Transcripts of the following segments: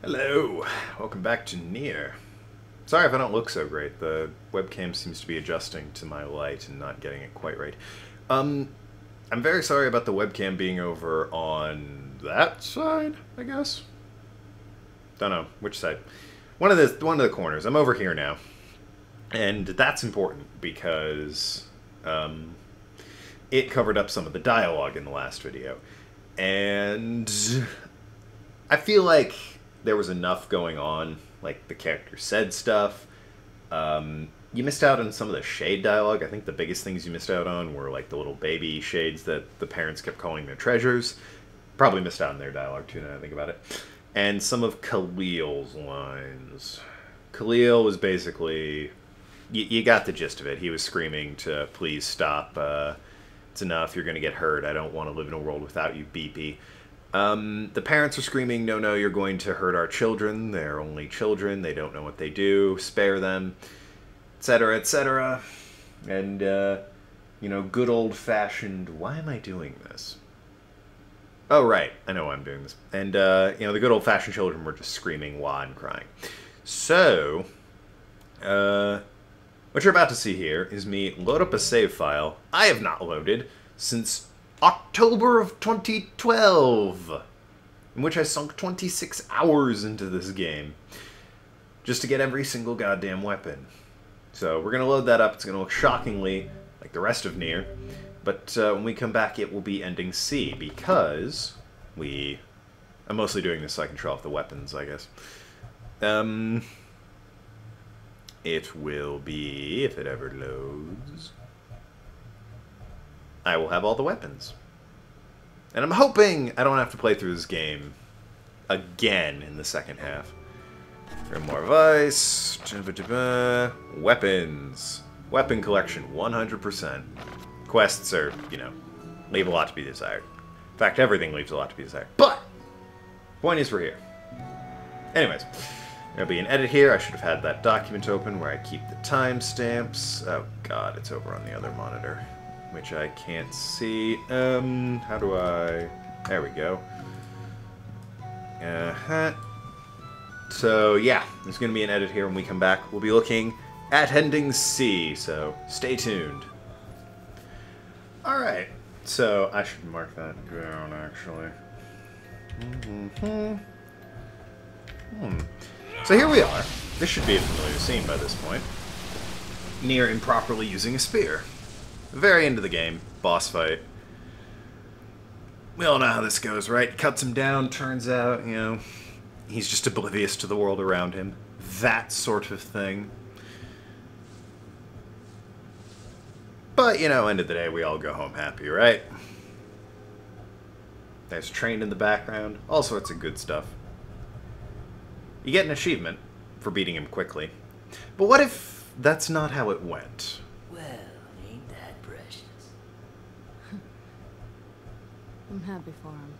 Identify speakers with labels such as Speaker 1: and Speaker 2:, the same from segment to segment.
Speaker 1: Hello, welcome back to Nier. Sorry if I don't look so great. The webcam seems to be adjusting to my light and not getting it quite right. I'm very sorry about the webcam being over on that side, I guess. Don't know which side. One of the corners. I'm over here now, and that's important because it covered up some of the dialogue in the last video, and I feel like there was enough going on, like the character said stuff. You missed out on some of the shade dialogue. I think the biggest things you missed out on were like the little baby shades that the parents kept calling their treasures. Probably missed out on their dialogue too, now I think about it. And some of Khalil's lines. Khalil was basically... You got the gist of it. He was screaming to, please stop, it's enough, you're gonna get hurt, I don't want to live in a world without you, beepy. The parents are screaming, no, no, you're going to hurt our children. They're only children. They don't know what they do. Spare them, etc., etc. And, you know, good old-fashioned, why am I doing this? Oh, right, I know why I'm doing this. And, you know, the good old-fashioned children were just screaming, wah, and crying. So, what you're about to see here is me load up a save file I have not loaded since October of 2012, in which I sunk 26 hours into this game just to get every single goddamn weapon. So we're going to load that up. It's going to look shockingly like the rest of Nier, but when we come back it will be ending C, because I'm mostly doing this so I can show off the weapons, I guess. It will be, if it ever loads, I will have all the weapons. And I'm hoping I don't have to play through this game again in the second half. More Vice. Weapons. Weapon collection, 100%. Quests are, you know, leave a lot to be desired. In fact, everything leaves a lot to be desired. But, point is we're here. Anyways, there'll be an edit here. I should have had that document open where I keep the timestamps. Oh god, it's over on the other monitor, which I can't see. How do I... There we go. So, yeah, there's going to be an edit here when we come back. We'll be looking at ending C, so stay tuned. Alright, so I should mark that down, actually. So here we are. This should be a familiar scene by this point. Nier improperly using a spear. The very end of the game, boss fight. We all know how this goes, right? Cuts him down, turns out, you know, he's just oblivious to the world around him. That sort of thing. But, you know, end of the day, we all go home happy, right? There's train in the background, all sorts of good stuff. You get an achievement for beating him quickly. But what if that's not how it went?
Speaker 2: Well, ain't that precious?
Speaker 3: I'm happy for him.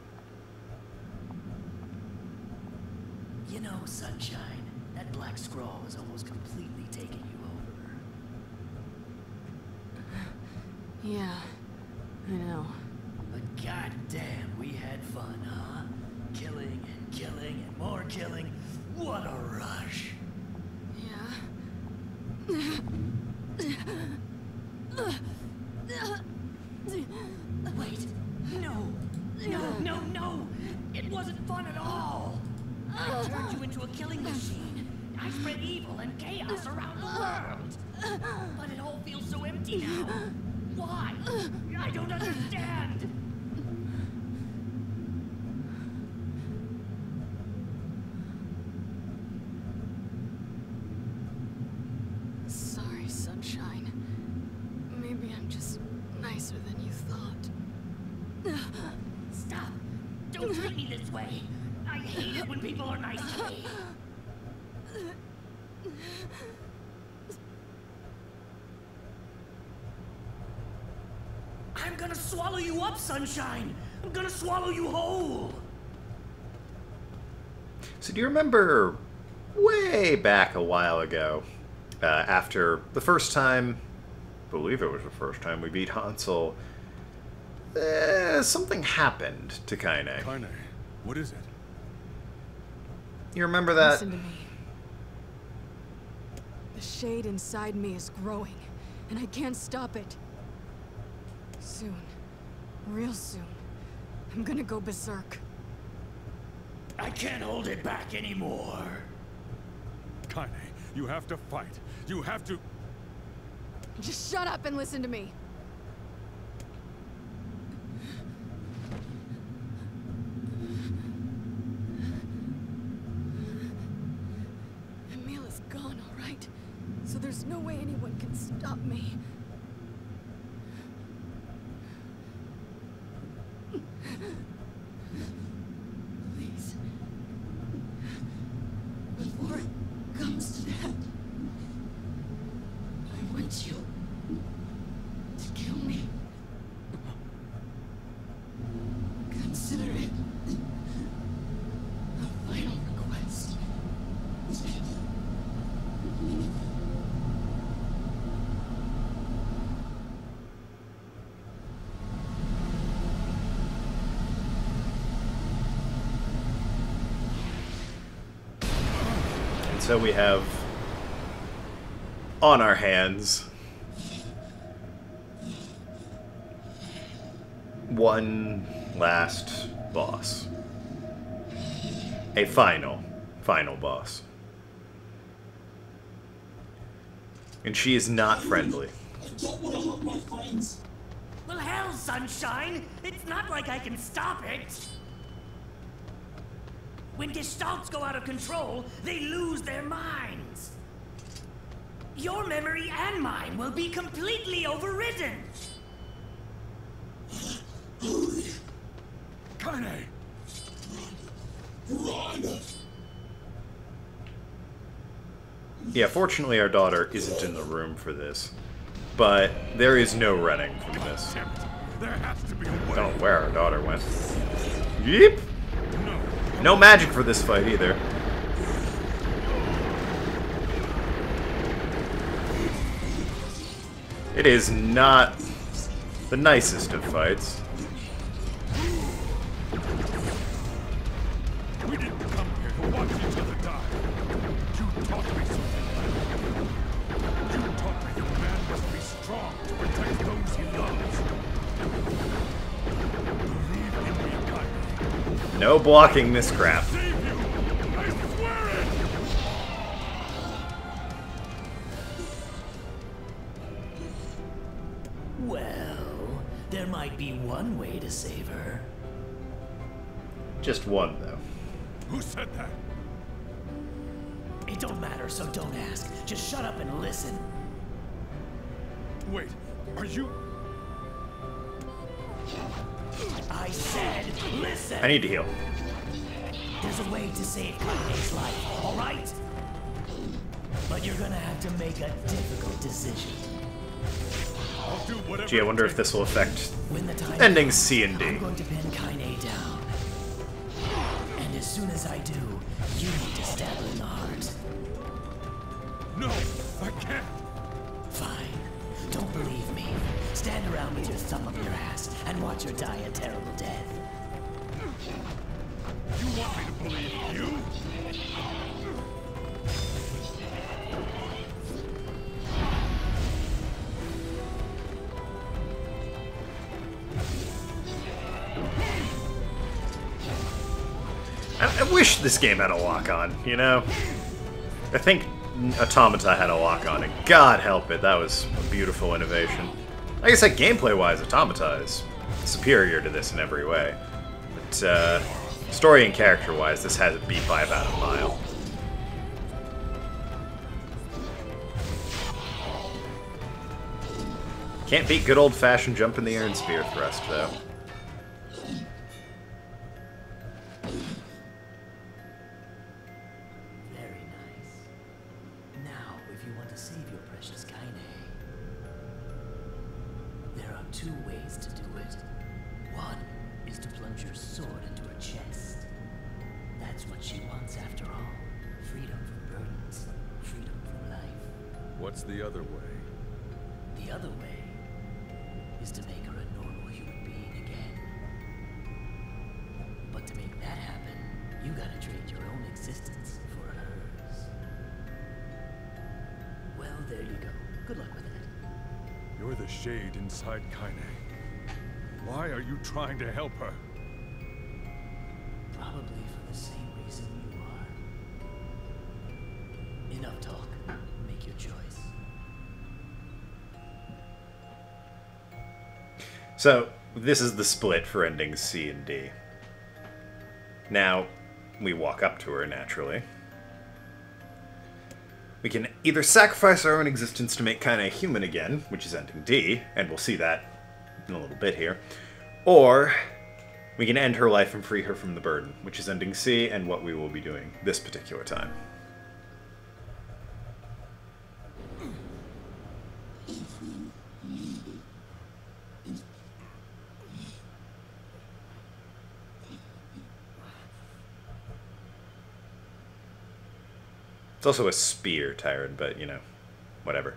Speaker 2: You know, Sunshine, that black scrawl is almost completely taking you over.
Speaker 3: Yeah, I know.
Speaker 2: But goddamn, we had fun, huh? Killing and killing and more killing. What a rush. Wait, no, no, it wasn't fun at all. I turned you into a killing machine. I spread evil and chaos around the world. But it all feels so empty now. Why? I don't understand.
Speaker 3: Sorry, Sunshine. Maybe I'm just nicer than you thought.
Speaker 2: Stop. Don't treat me this way. I hate it when people are nice to me. I'm gonna swallow you up, Sunshine. I'm gonna swallow you whole.
Speaker 1: So do you remember way back a while ago, after the first time, I believe it was the first time we beat Hansel, something happened to Kaine.
Speaker 4: Kaine, what is it?
Speaker 1: You remember that?
Speaker 3: Listen to me. The shade inside me is growing, and I can't stop it. Soon, real soon, I'm gonna go berserk.
Speaker 2: I can't hold it back anymore.
Speaker 4: Kaine, you have to fight. You have to...
Speaker 3: Just shut up and listen to me. Emil is gone, all right? So there's no way anyone can stop me. Please. Before it comes to that, I want you to kill me. Consider it a final request.
Speaker 1: So we have on our hands one last boss. A final boss. And she is not friendly.
Speaker 2: Well, hell, Sunshine! It's not like I can stop it! When gestalts go out of control, they lose their minds. Your memory and mine will be completely overridden.
Speaker 4: Kaine!
Speaker 5: Run!
Speaker 1: Yeah, fortunately our daughter isn't in the room for this. But there is no running from this.
Speaker 4: Damn it. There has to be a way.
Speaker 1: Don't know where our daughter went. Yeep!
Speaker 4: No.
Speaker 1: No magic for this fight either. It is not the nicest of fights.
Speaker 4: We didn't come here to watch each other die. You taught me something. You taught me a man must be strong to protect those he loves. Believe in me, Kaine.
Speaker 1: No blocking this crap.
Speaker 4: Save you! I swear it!
Speaker 2: Well, there might be one way to save her.
Speaker 1: Just one, though.
Speaker 4: Who said that?
Speaker 2: It don't matter, so don't ask. Just shut up and listen.
Speaker 4: Wait, are you...
Speaker 2: I said, listen!
Speaker 1: I need to heal.
Speaker 2: There's a way to save Kaine's life, alright? But you're gonna have to make a difficult decision.
Speaker 4: I'll do whatever
Speaker 1: Gee, I wonder
Speaker 4: it
Speaker 1: if this will affect
Speaker 2: When the time
Speaker 1: endings
Speaker 2: comes,
Speaker 1: C and D.
Speaker 2: I'm going to pin Kaine down. And as soon as I do, you need to stab her in the heart.
Speaker 4: No, I can't.
Speaker 2: Fine. Don't believe me. Stand around with your thumb up your ass and watch her die a terrible death.
Speaker 4: You want me to believe you?
Speaker 1: I wish this game had a lock-on, you know? I think Automata had a lock-on, and God help it, that was a beautiful innovation. Like I said, gameplay-wise, Automata is superior to this in every way. But, story and character-wise, this has it beat by about a mile. Can't beat good old-fashioned jump in the air and spear thrust, though.
Speaker 2: Very nice. Now, if you want to save your precious Kaine, there are two ways to do it. One is to plunge your sword into her chest. That's what she wants after all. Freedom from burdens. Freedom from life.
Speaker 4: What's the other way?
Speaker 2: The other way is to make her a normal human being again. But to make that happen, you gotta trade your own existence There you go. Good luck with it.
Speaker 4: You're the shade inside Kaine. Why are you trying to help her?
Speaker 2: Probably for the same reason you are. Enough talk. Make your choice.
Speaker 1: So, this is the split for endings C and D. Now, we walk up to her, naturally. We can either sacrifice our own existence to make Kaine human again, which is ending D, and we'll see that in a little bit here, or we can end her life and free her from the burden, which is ending C, and what we will be doing this particular time. It's also a spear, Tyrant, but, you know, whatever.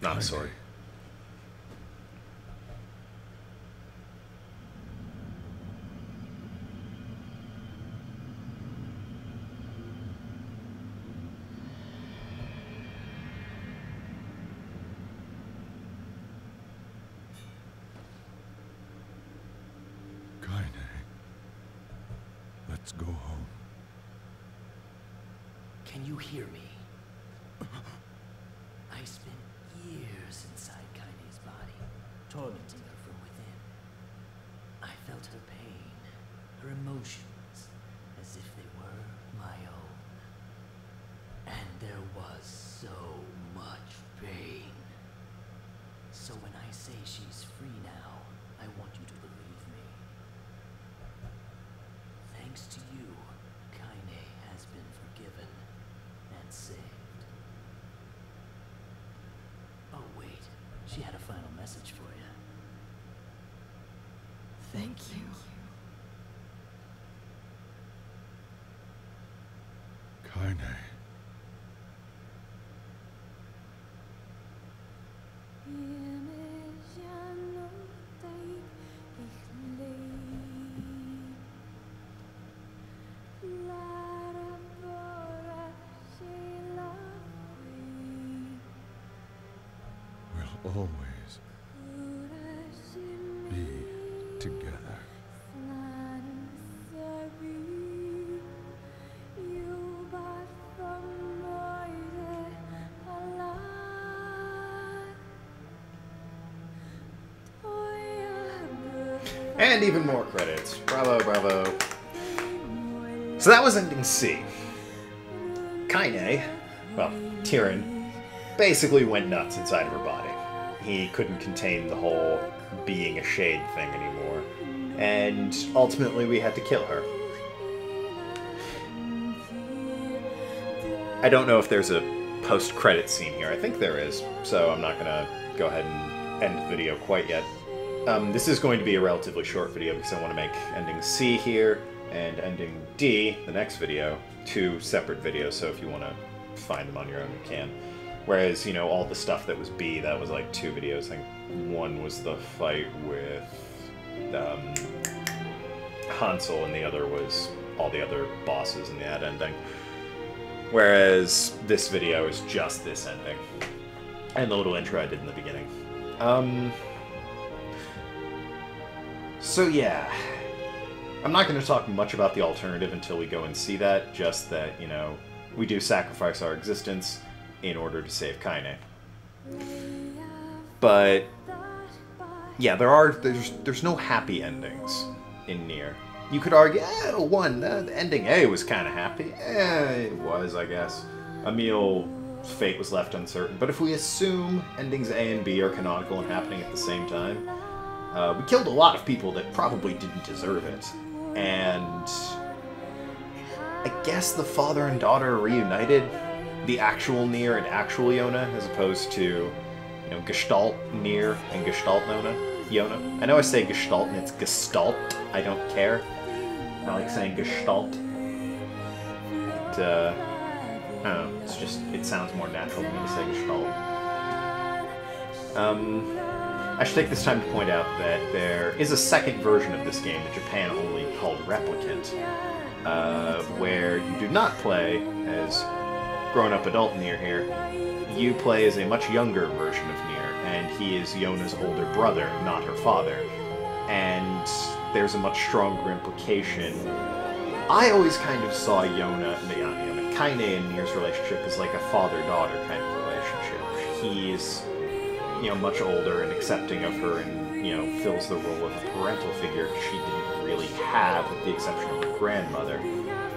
Speaker 1: Not a sword.
Speaker 4: Kaine. Let's go home.
Speaker 2: Can you hear me? I spent years inside Kaine's body, tormenting her from within. I felt her pain, her emotions, as if they were my own. And there was so much pain. So when I say she's free now, I want you to believe me. Thanks to you, Kaine has been forgiven and saved. Oh wait, she had a final message for you.
Speaker 3: Thank you.
Speaker 4: Kaine. We'll always be together.
Speaker 1: And even more credits. Bravo, bravo. So that was ending C. Kaine, well, Tyrion, basically went nuts inside of her body. He couldn't contain the whole being a shade thing anymore. And ultimately we had to kill her. I don't know if there's a post-credit scene here. I think there is, so I'm not going to go ahead and end the video quite yet. This is going to be a relatively short video because I want to make ending C here and ending D, the next video, 2 separate videos, so if you want to find them on your own, you can. Whereas, you know, all the stuff that was B, that was like 2 videos. I think one was the fight with Hansel, and the other was all the other bosses in that ending. Whereas this video is just this ending. And the little intro I did in the beginning. So yeah, I'm not going to talk much about the alternative until we go and see that, just that, you know, we do sacrifice our existence in order to save Kaine. But yeah, there's no happy endings in Nier. You could argue, the ending A was kind of happy. It was, I guess. Emil's fate was left uncertain. But if we assume endings A and B are canonical and happening at the same time, we killed a lot of people that probably didn't deserve it. And I guess the father and daughter are reunited. The actual Nier and actual Yona, as opposed to, you know, Gestalt Nier and Gestalt Yona. I know I say Gestalt and it's Gestalt. I don't care. I like saying Gestalt. I don't know, it's just, it sounds more natural to me to say Gestalt. I should take this time to point out that there is a second version of this game that Japan only called Replicant, where you do not play as grown-up adult Nier here. you play as a much younger version of Nier, and he is Yona's older brother, not her father. And there's a much stronger implication. I always kind of saw Kaine and Nier's relationship as like a father-daughter kind of relationship. He's, much older and accepting of her and, fills the role of a parental figure she didn't really have, with the exception of her grandmother.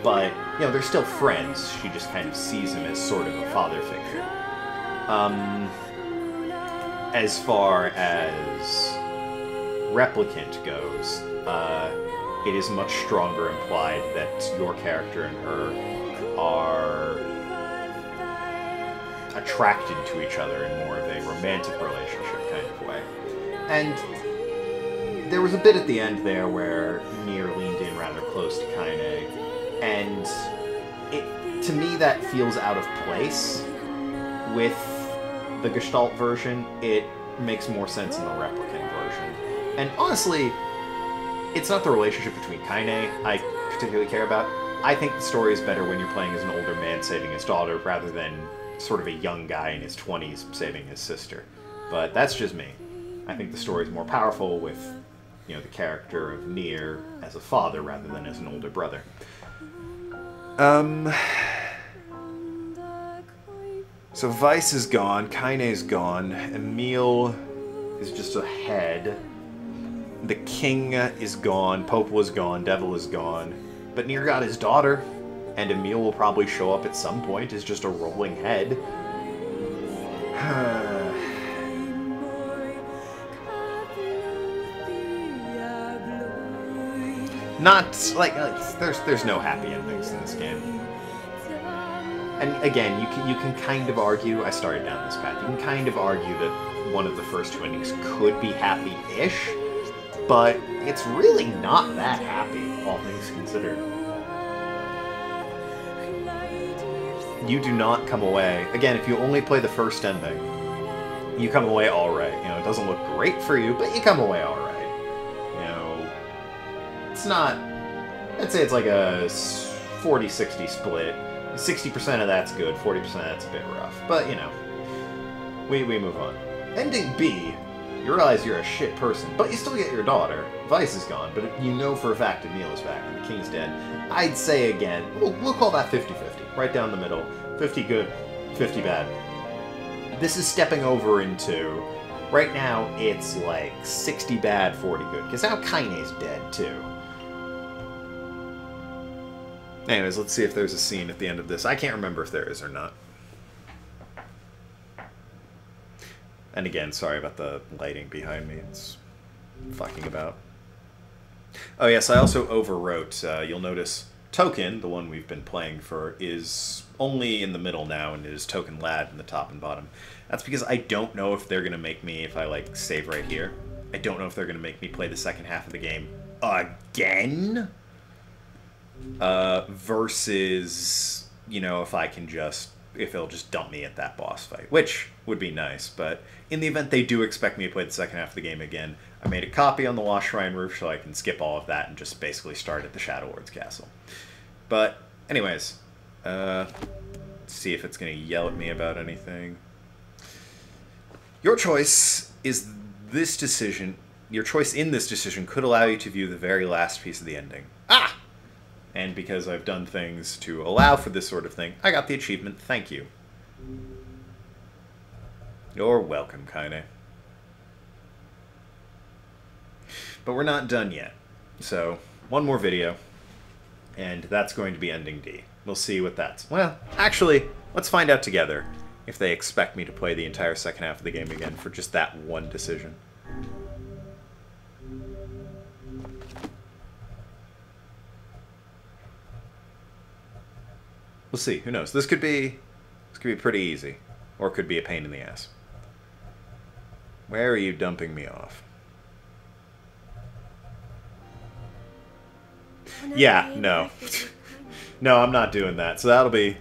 Speaker 1: But, they're still friends. She just kind of sees him as sort of a father figure. As far as Replicant goes, it is much stronger implied that your character and her are attracted to each other in more of a romantic relationship kind of way. And there was a bit at the end there where Nier leaned in rather close to Kaine, and to me that feels out of place with the Gestalt version. It makes more sense in the Replicant version. And honestly, it's not the relationship between Kaine I particularly care about. I think the story is better when you're playing as an older man saving his daughter, rather than sort of a young guy in his 20s saving his sister. But that's just me. I think the story is more powerful with, the character of Nier as a father rather than as an older brother. So Weiss is gone, Kaine's gone, Emil is just ahead. The king is gone, Pope was gone, Devil is gone. But Nier got his daughter, and Emil will probably show up at some point as just a rolling head. Not, like there's no happy endings in this game. And again, you can kind of argue, I started down this path, you can kind of argue that one of the first two endings could be happy-ish, but it's really not that happy, all things considered. You do not come away, again, if you only play the first ending, you come away alright. It doesn't look great for you, but you come away alright. It's not, I'd say it's like a 40-60 split. 60% of that's good, 40% of that's a bit rough. But, we move on. Ending B, you realize you're a shit person, but you still get your daughter. Weiss is gone, but you know for a fact Emil is back and the king's dead. I'd say again, we'll call that 50-50. Right down the middle. 50 good, 50 bad. This is stepping over into, right now, it's like 60 bad, 40 good. Because now Kaine's dead, too. Anyways, let's see if there's a scene at the end of this. I can't remember if there is or not. And again, sorry about the lighting behind me. It's fucking about. Oh yes, I also overwrote. You'll notice Token, the one we've been playing for, is only in the middle now, and it is Tokenlad in the top and bottom. That's because I don't know if they're going to make me, if I save right here, I don't know if they're going to make me play the second half of the game again. Versus, if I can if it'll just dump me at that boss fight, which would be nice, but in the event they do expect me to play the second half of the game again, I made a copy on the Lost Shrine roof so I can skip all of that and just basically start at the Shadow Lord's castle. But, anyways, let's see if it's going to yell at me about anything. Your choice in this decision could allow you to view the very last piece of the ending. Ah! And because I've done things to allow for this sort of thing, I got the achievement. Thank you. You're welcome, Kaine. But we're not done yet. So, one more video, and that's going to be ending D. We'll see what that's... Well, actually, let's find out together if they expect me to play the entire second half of the game again for just that one decision. We'll see. Who knows? This could be pretty easy, or it could be a pain in the ass. Where are you dumping me off? Yeah, no. No, I'm not doing that. So that'll be...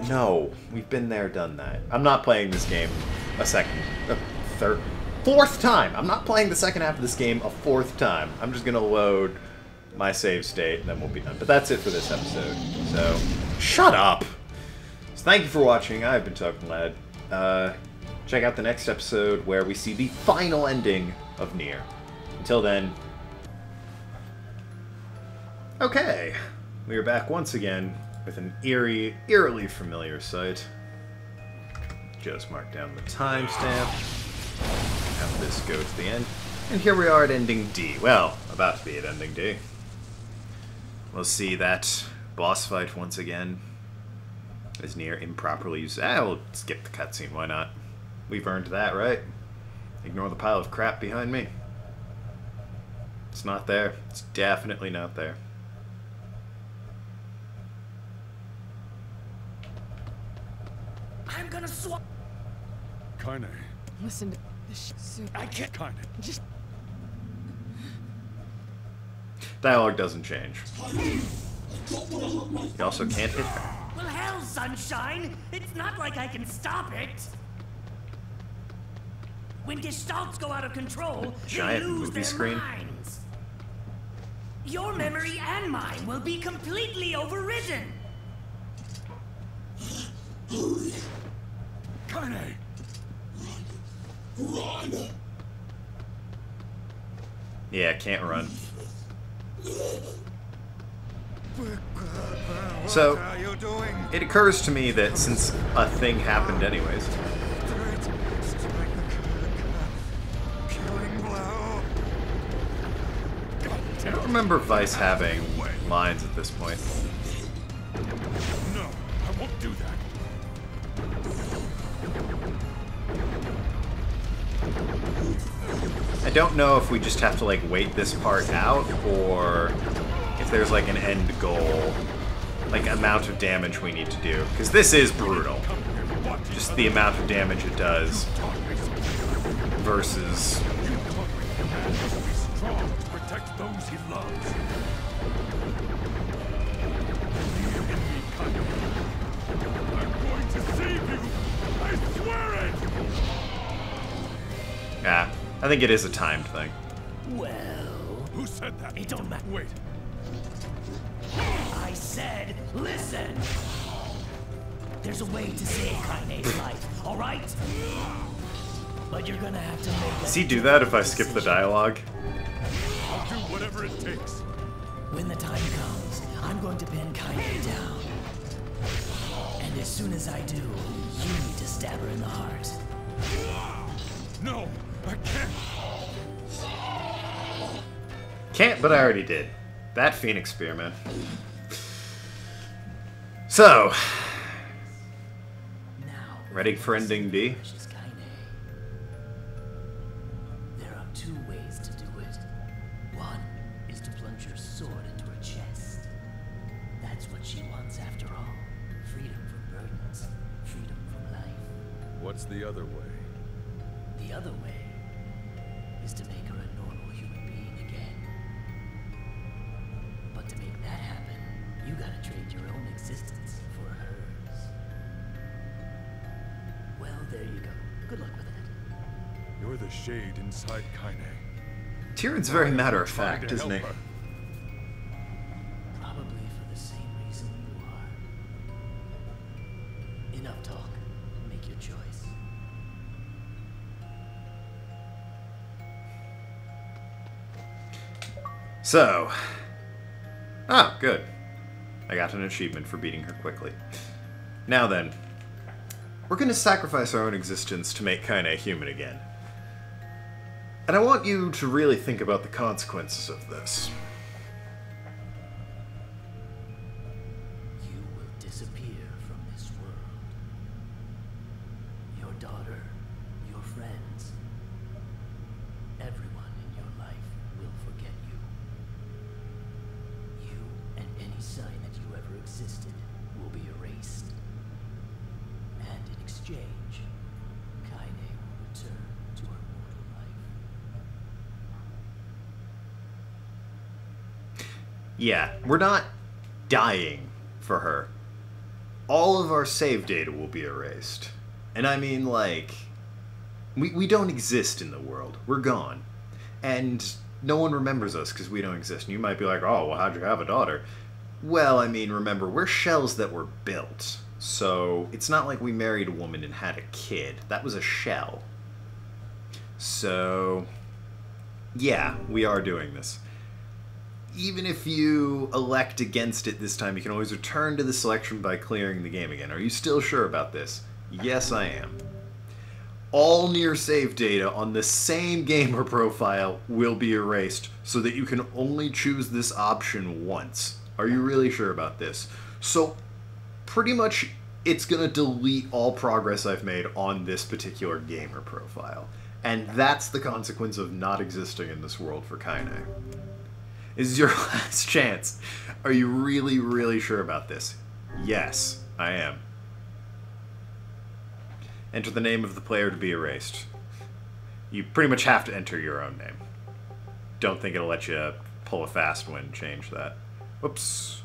Speaker 1: no. We've been there, done that. I'm not playing this game fourth time! I'm not playing the second half of this game a fourth time. I'm just gonna load my save state, and then we'll be done. But that's it for this episode. So, shut up! So thank you for watching. I've been Tokenlad. Check out the next episode where we see the final ending of Nier. Until then... Okay. We are back once again with an eerily familiar sight. Just mark down the timestamp. Have this go to the end. And here we are at ending D. Well, about to be at ending D. We'll see that boss fight once again. As Nier improperly used... we'll skip the cutscene, why not? We've earned that, right? Ignore the pile of crap behind me. It's not there. It's definitely not there.
Speaker 2: I'm gonna swap.
Speaker 4: Kaine,
Speaker 3: Listen to this soon.
Speaker 4: I can't. Kaine,
Speaker 3: Just
Speaker 1: Dialogue doesn't change. You also can't hit her.
Speaker 2: Well, hell, sunshine! It's not like I can stop it! When gestalts go out of control,
Speaker 1: Giant
Speaker 2: they lose
Speaker 1: movie
Speaker 2: their
Speaker 1: screen.
Speaker 2: minds. Your memory and mine will be completely overridden.
Speaker 4: Kaine!
Speaker 1: Yeah, can't run. So, it occurs to me that since a thing happened anyways... I don't remember Vice having lines at this point.
Speaker 4: No, I won't do that.
Speaker 1: I don't know if we just have to, like, wait this part out, or if there's, like, an end goal, like, amount of damage we need to do. Because this is brutal. Just the amount of damage it does versus...
Speaker 4: Strong to protect those he loves. I'm going to save you! I swear it!
Speaker 1: Yeah, I think it is a timed thing.
Speaker 2: Well,
Speaker 4: Who said that?
Speaker 2: it don't matter.
Speaker 4: Wait.
Speaker 2: I said, listen! There's a way to save Kaine's life, alright? But you're gonna have to make
Speaker 1: Does he do that if I skip the dialogue?
Speaker 4: I'll do whatever it takes.
Speaker 2: When the time comes, I'm going to pin Kaine down. And as soon as I do, you need to stab her in the heart.
Speaker 4: No, I can't.
Speaker 1: Can't, but I already did. That Phoenix Spear, man. So,
Speaker 2: Now,
Speaker 1: ready for ending D?
Speaker 2: Precious Kaine. There are two ways to do it. One is to plunge your sword into her chest. That's what she wants after all. Freedom from burdens. Freedom from life.
Speaker 4: What's the other way?
Speaker 2: The other way is to make her a normal human being again. But to make that happen, you gotta trade your own existence for hers. Well, there you go. Good luck with that.
Speaker 4: You're the shade inside Kaine.
Speaker 1: Tyrion's very matter-of-fact,
Speaker 4: Trying to
Speaker 1: isn't he?
Speaker 4: help her.
Speaker 2: Probably for the same reason you are. Enough talk. Make your choice.
Speaker 1: So... Oh, good. I got an achievement for beating her quickly. Now then, we're going to sacrifice our own existence to make Kaine human again. And I want you to really think about the consequences of this.
Speaker 2: You will disappear from this world. Your daughter, your friends, everyone in your life will forget you. You and any sign that you ever existed will be erased. And in exchange, Kaine will return to her mortal life.
Speaker 1: Yeah, we're not dying for her. All of our save data will be erased. And I mean, like, we don't exist in the world. We're gone. And no one remembers us because we don't exist. And you might be like, oh, well, how'd you have a daughter? Well, I mean, remember, we're shells that were built. So it's not like we married a woman and had a kid. That was a shell. So yeah, we are doing this. Even if you elect against it this time, you can always return to the selection by clearing the game again. Are you still sure about this? Yes, I am. All Nier save data on the same gamer profile will be erased so that you can only choose this option once. Are you really sure about this? So pretty much it's going to delete all progress I've made on this particular gamer profile. And that's the consequence of not existing in this world for Kaine. This is your last chance. Are you really, really sure about this? Yes, I am. Enter the name of the player to be erased. You pretty much have to enter your own name. Don't think it'll let you pull a fast one and change that. Whoops.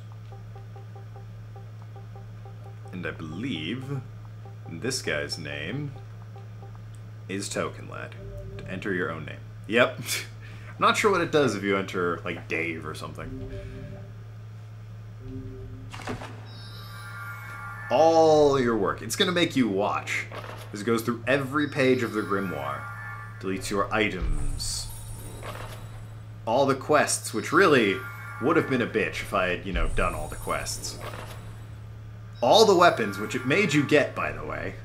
Speaker 1: And I believe this guy's name is Tokenlad. To enter your own name. Yep. I'm not sure what it does if you enter, like, Dave or something. All your work. It's going to make you watch. This goes through every page of the grimoire. Deletes your items. All the quests, which really would have been a bitch if I had, you know, done all the quests. All the weapons, which it made you get, by the way.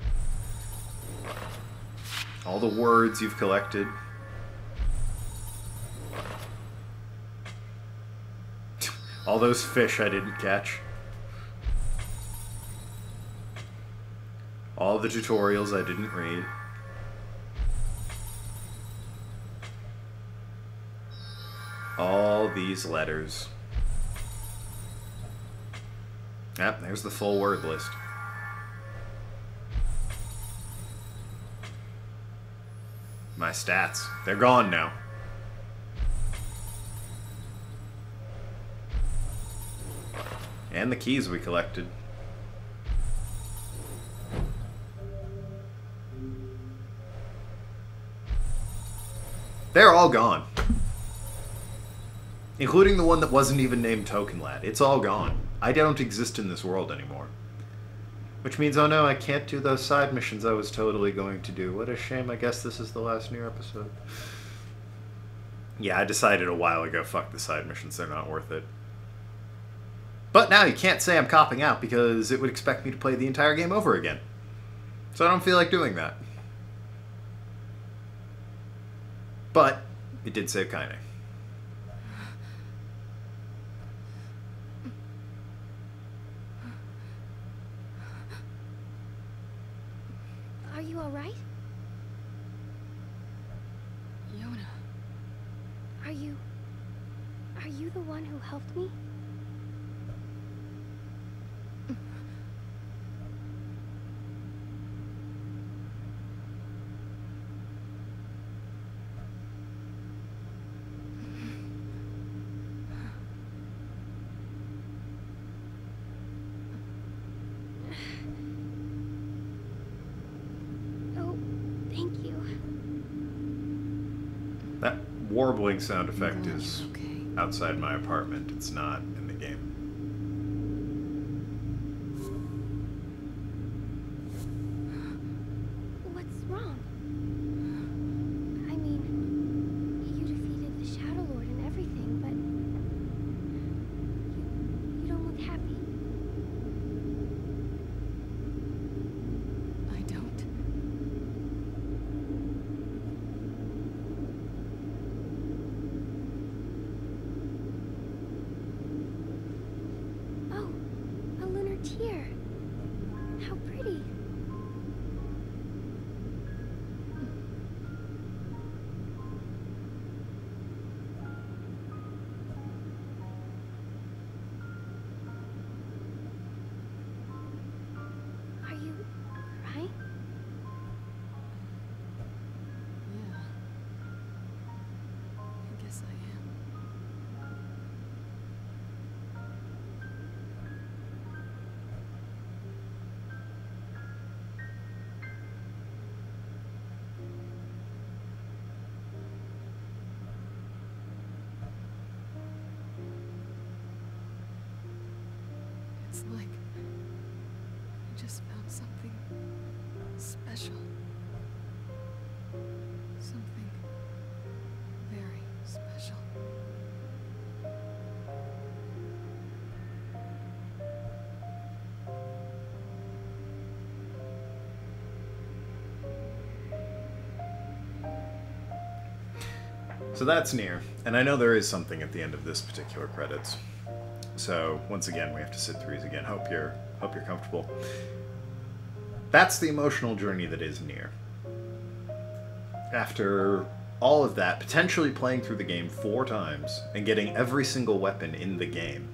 Speaker 1: All the words you've collected. All those fish I didn't catch. All the tutorials I didn't read. All these letters. Yep, there's the full word list. My stats. They're gone now. And the keys we collected. They're all gone. Including the one that wasn't even named Tokenlad. It's all gone. I don't exist in this world anymore. Which means, oh no, I can't do those side missions I was totally going to do. What a shame. I guess this is the last Nier episode. Yeah, I decided a while ago, fuck the side missions. They're not worth it. But now you can't say I'm copping out because it would expect me to play the entire game over again. So I don't feel like doing that. But it did save Kaine.
Speaker 5: Are you all right?
Speaker 3: Yona.
Speaker 5: Are you the one who helped me?
Speaker 1: That warbling sound effect is outside my apartment. It's not in the game.
Speaker 5: What's wrong? I mean, you defeated the Shadow Lord and everything, but you don't look happy.
Speaker 3: I don't.
Speaker 5: Oh, a lunar tear. How pretty. Are you crying?
Speaker 3: Yeah. I guess I am. It's like I just found something special. Something very special.
Speaker 1: So that's Nier, and I know there is something at the end of this particular credits. So once again, we have to sit through these again. Hope you're comfortable. That's the emotional journey that is Nier. After all of that, potentially playing through the game 4 times and getting every single weapon in the game,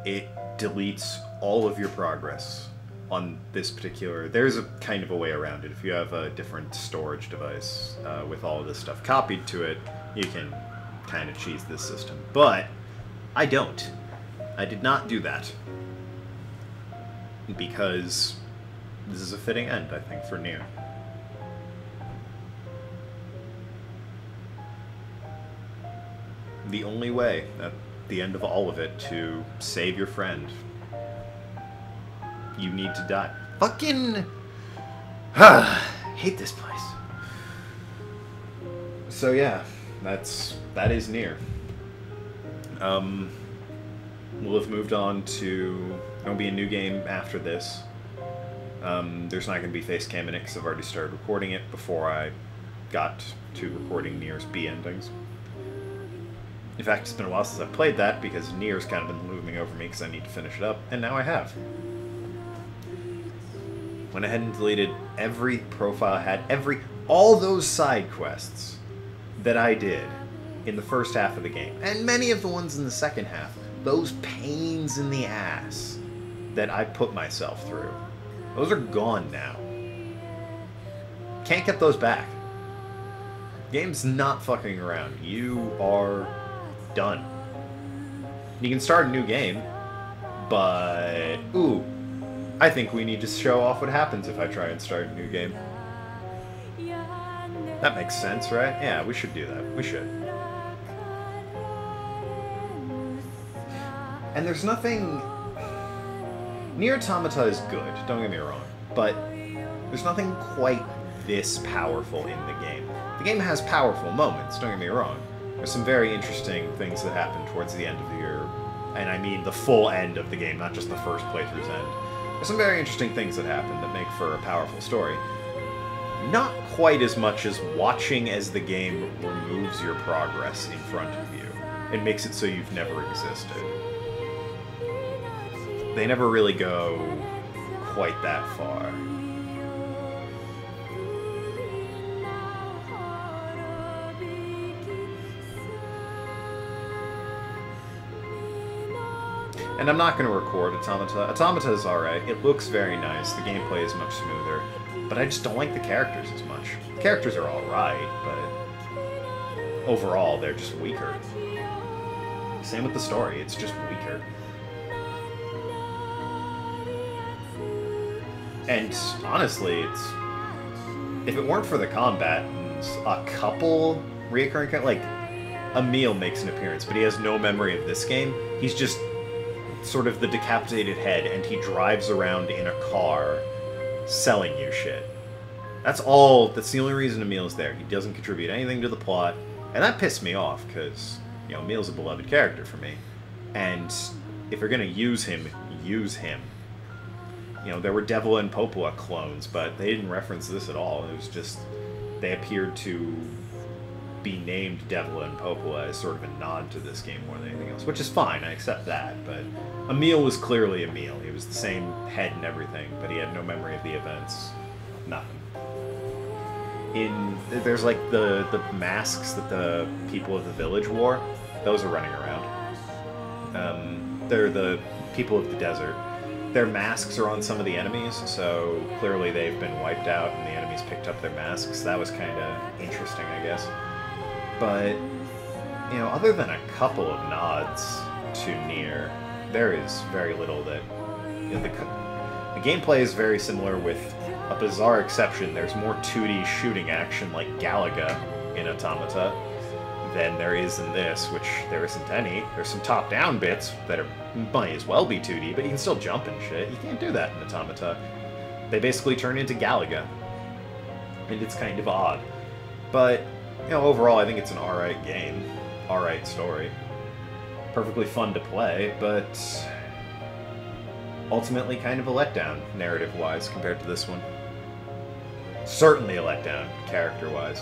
Speaker 1: it deletes all of your progress on this particular... There's a kind of a way around it. If you have a different storage device with all of this stuff copied to it, you can kind of cheese this system. But I don't. I did not do that. Because this is a fitting end, I think, for Nier. The only way, at the end of all of it, to save your friend, you need to die. Fucking... hate this place. So yeah, that is Nier. We'll have moved on to... There'll be a new game after this. There's not going to be face cam in it because I've already started recording it before I got to recording Nier's B endings. In fact, it's been a while since I've played that because Nier's kind of been looming over me because I need to finish it up, and now I have. Went ahead and deleted every profile I had, all those side quests that I did in the first half of the game, and many of the ones in the second half. Those pains in the ass that I put myself through, those are gone now. Can't get those back. Game's not fucking around. You are done. You can start a new game, but ooh, I think we need to show off what happens if I try and start a new game. That makes sense, right? Yeah, we should do that. We should. And there's nothing... Nier Automata is good, don't get me wrong, but there's nothing quite this powerful in the game. The game has powerful moments, don't get me wrong. There's some very interesting things that happen towards the end of the year, and I mean the full end of the game, not just the first playthrough's end. There's some very interesting things that happen that make for a powerful story. Not quite as much as watching as the game removes your progress in front of you and makes it so you've never existed. They never really go quite that far. And I'm not going to record Automata. Automata is alright. It looks very nice. The gameplay is much smoother. But I just don't like the characters as much. The characters are alright, but overall, they're just weaker. Same with the story. It's just weaker. And honestly, if it weren't for the combat and a couple reoccurring characters, like Emil makes an appearance, but he has no memory of this game. He's just sort of the decapitated head, and he drives around in a car selling you shit. That's the only reason Emil's there. He doesn't contribute anything to the plot, and that pissed me off, because, you know, Emil's a beloved character for me. And if you're gonna use him, use him. You know, there were Devil and Popua clones, but they didn't reference this at all. It was just, they appeared to be named Devil and Popua as sort of a nod to this game more than anything else, which is fine, I accept that, but Emil was clearly Emil. He was the same head and everything, but he had no memory of the events. Nothing. There's like the masks that the people of the village wore. Those are running around. They're the people of the desert. Their masks are on some of the enemies, so clearly they've been wiped out and the enemies picked up their masks. That was kind of interesting, I guess. But, you know, other than a couple of nods to Nier, there is very little that... You know, the gameplay is very similar with a bizarre exception. There's more 2D shooting action like Galaga in Automata than there is in this, which there isn't any. There's some top-down bits that might as well be 2D, but you can still jump and shit. You can't do that in Automata. They basically turn into Galaga. And it's kind of odd. But, you know, overall I think it's an alright game. Alright story. Perfectly fun to play, but ultimately kind of a letdown, narrative-wise, compared to this one. Certainly a letdown, character-wise.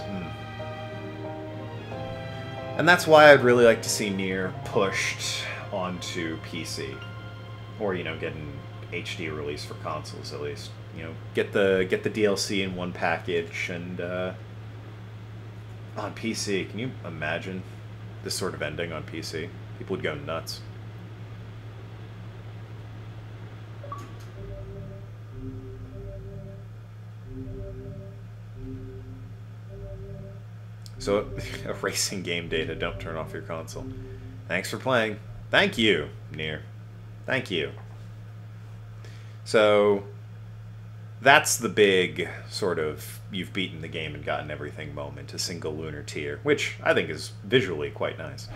Speaker 1: And that's why I'd really like to see Nier pushed onto PC. Or, you know, get an HD release for consoles, at least. You know, get the DLC in one package, and, on PC. Can you imagine this sort of ending on PC? People would go nuts. So, erasing game data, don't turn off your console. Thanks for playing. Thank you, Nier. Thank you. So, that's the big sort of you've beaten the game and gotten everything moment, a single lunar tear, which I think is visually quite nice.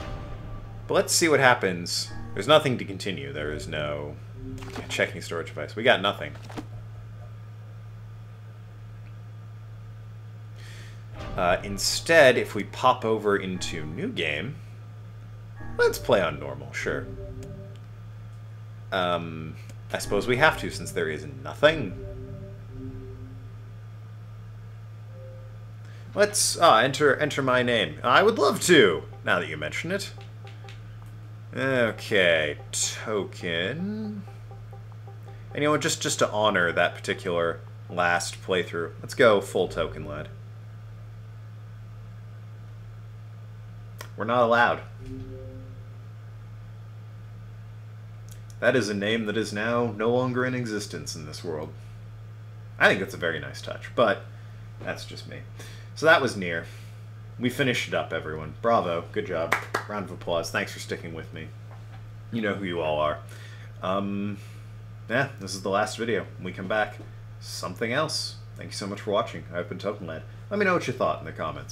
Speaker 1: But let's see what happens. There's nothing to continue. There is no checking storage device. We got nothing. Instead, if we pop over into new game, let's play on normal, sure. I suppose we have to, since there is nothing. Let's enter my name. I would love to, now that you mention it. Okay, token. And you know what, just to honor that particular last playthrough, let's go full Tokenlad. We're not allowed. That is a name that is now no longer in existence in this world. I think that's a very nice touch, but that's just me. So that was Nier. We finished it up, everyone. Bravo. Good job. Round of applause. Thanks for sticking with me. You know who you all are. Yeah, this is the last video. When we come back, something else. Thank you so much for watching. I've been Tokenlad. Let me know what you thought in the comments.